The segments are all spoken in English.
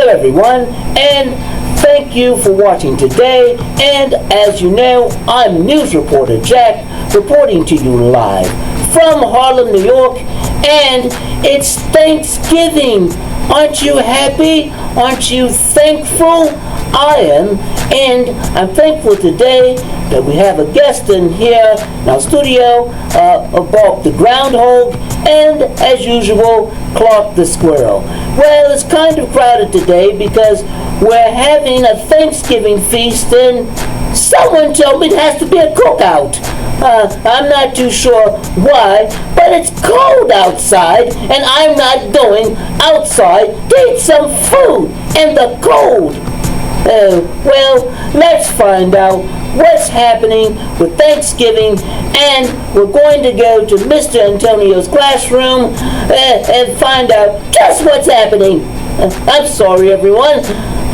Hello everyone, and thank you for watching today. And as you know, I'm news reporter Jack, reporting to you live from Harlem, New York, and it's Thanksgiving. Aren't you happy? Aren't you thankful? I am, and I'm thankful today that we have a guest in here in our studio, about the groundhog, and as usual, Clark the squirrel. Well, it's kind of crowded today because we're having a Thanksgiving feast, and someone told me it has to be a cookout. I'm not too sure why, but it's cold outside, and I'm not going outside to eat some food in the cold. Well, let's find out what's happening with Thanksgiving, and we're going to go to Mr. Antonio's classroom and find out just what's happening. I'm sorry, everyone.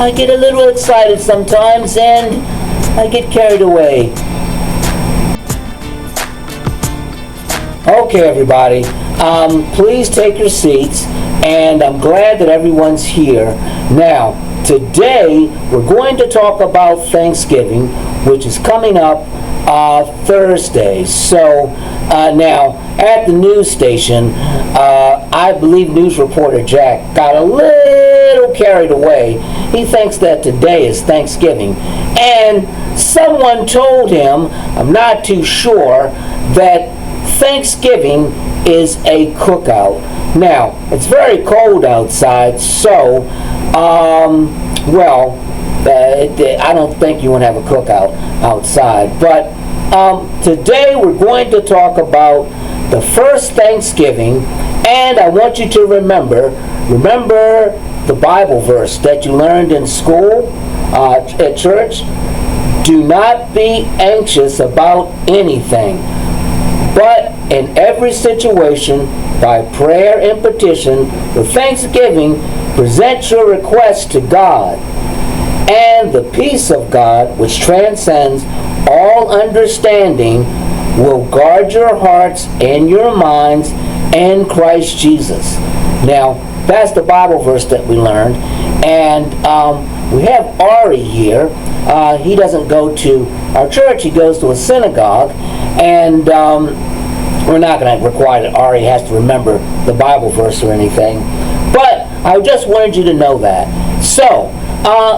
I get a little excited sometimes, and I get carried away. Okay, everybody, please take your seats, and I'm glad that everyone's here. Now, today, we're going to talk about Thanksgiving, which is coming up Thursday. So, now, at the news station, I believe news reporter Jack got a little carried away. He thinks that today is Thanksgiving. And someone told him, I'm not too sure, that Thanksgiving is a cookout. Now, it's very cold outside, so I don't think you want to have a cookout outside. But today we're going to talk about the first Thanksgiving, and I want you to remember the Bible verse that you learned in school, at church. Do not be anxious about anything, but in every situation, by prayer and petition, with thanksgiving, present your requests to God. And the peace of God, which transcends all understanding, will guard your hearts and your minds in Christ Jesus. Now, that's the Bible verse that we learned. And we have Ari here. He doesn't go to our church. He goes to a synagogue. And we're not going to require that Ari has to remember the Bible verse or anything. But I just wanted you to know that. So,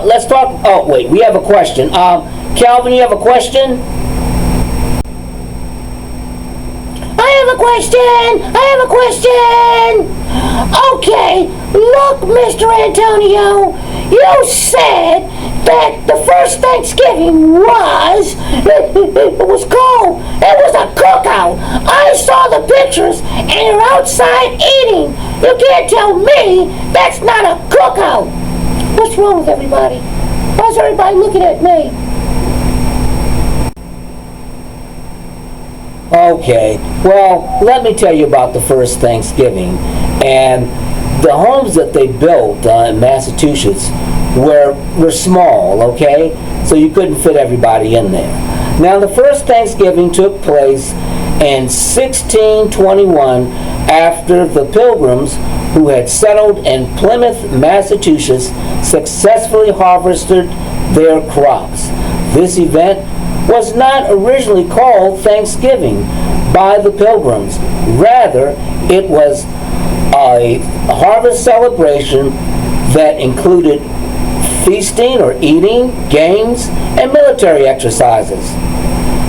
let's talk. Oh, wait, we have a question. Calvin, you have a question? I have a question. Okay, look, Mr. Antonio, you said that the first Thanksgiving it was cold. It was a cookout. I saw the pictures, and you're outside eating. You can't tell me that's not a cookout. What's wrong with everybody? Why's everybody looking at me? Okay, well, let me tell you about the first Thanksgiving. And the homes that they built in Massachusetts were small, okay? So you couldn't fit everybody in there. Now, the first Thanksgiving took place in 1621 after the Pilgrims, who had settled in Plymouth, Massachusetts, successfully harvested their crops. This event was not originally called Thanksgiving by the Pilgrims. Rather, it was a harvest celebration that included feasting or eating, games, and military exercises.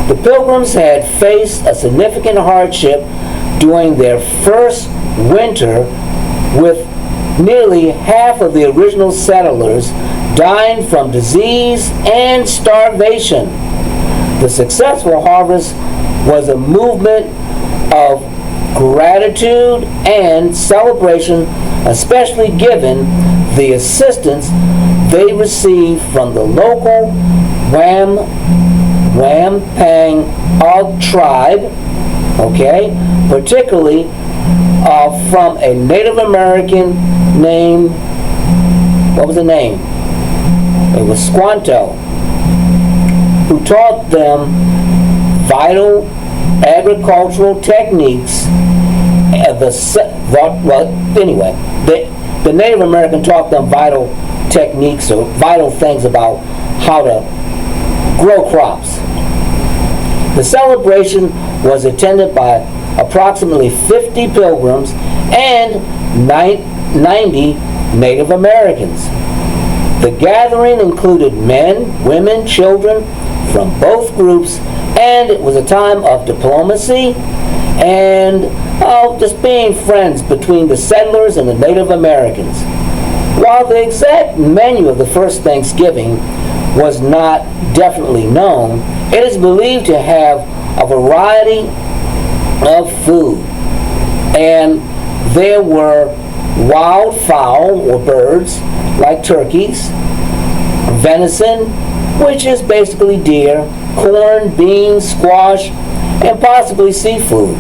The Pilgrims had faced a significant hardship during their first winter, with nearly half of the original settlers dying from disease and starvation. The successful harvest was a movement of gratitude and celebration, especially given the assistance they received from the local Wampang tribe, okay, particularly from a Native American named, what was the name? It was Squanto, who taught them vital agricultural techniques. They the Native American taught them vital techniques or vital things about how to grow crops. The celebration was attended by approximately 50 pilgrims and 90 Native Americans. The gathering included men, women, children from both groups, and it was a time of diplomacy and just being friends between the settlers and the Native Americans. While the exact menu of the first Thanksgiving was not definitely known, it is believed to have a variety of food. And there were wild fowl or birds like turkeys, venison, which is basically deer, corn, beans, squash, and possibly seafood.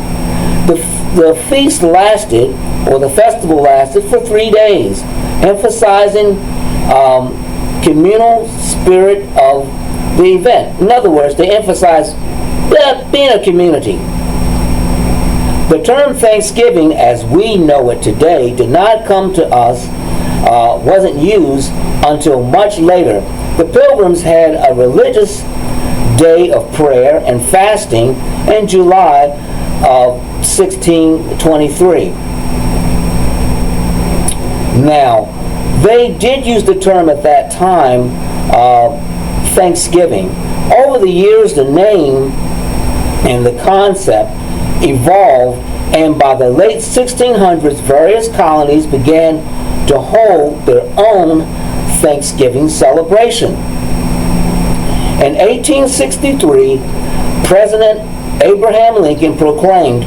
The feast lasted, or the festival lasted, for 3 days, emphasizing communal spirit of the event. In other words, they emphasized being a community. The term Thanksgiving, as we know it today, did not come to us, wasn't used until much later. The Pilgrims had a religious day of prayer and fasting in July of 1623. Now, they did use the term at that time, Thanksgiving. Over the years, the name and the concept evolved, and by the late 1600s, various colonies began to hold their own Thanksgiving celebration. In 1863, President Abraham Lincoln proclaimed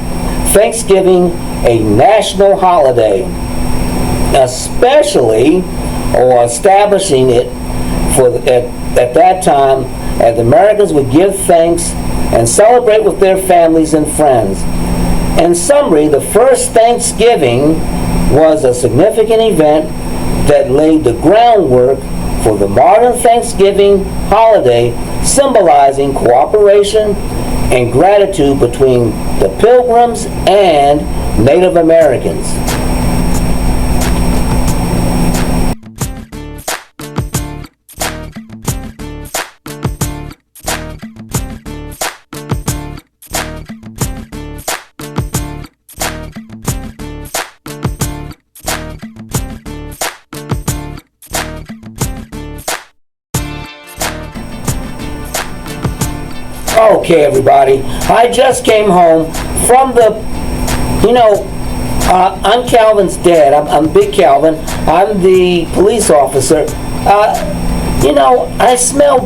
Thanksgiving a national holiday, especially or establishing it at that time, as Americans would give thanks and celebrate with their families and friends. In summary, the first Thanksgiving was a significant event that laid the groundwork for the modern Thanksgiving holiday, symbolizing cooperation and gratitude between the Pilgrims and Native Americans. Okay, everybody, I just came home from I'm Calvin's dad. I'm Big Calvin. I'm the police officer. I smell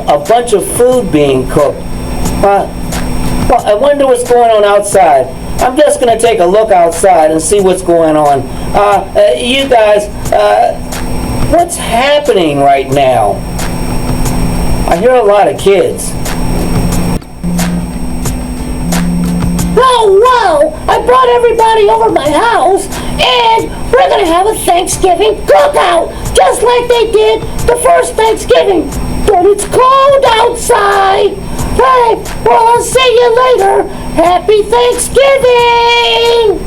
a bunch of food being cooked. Well, I wonder what's going on outside. I'm just going to take a look outside and see what's going on. You guys, what's happening right now? I hear a lot of kids. Oh, wow! I brought everybody over my house, and we're going to have a Thanksgiving cookout, just like they did the first Thanksgiving. But it's cold outside. Hey, well, I'll see you later. Happy Thanksgiving!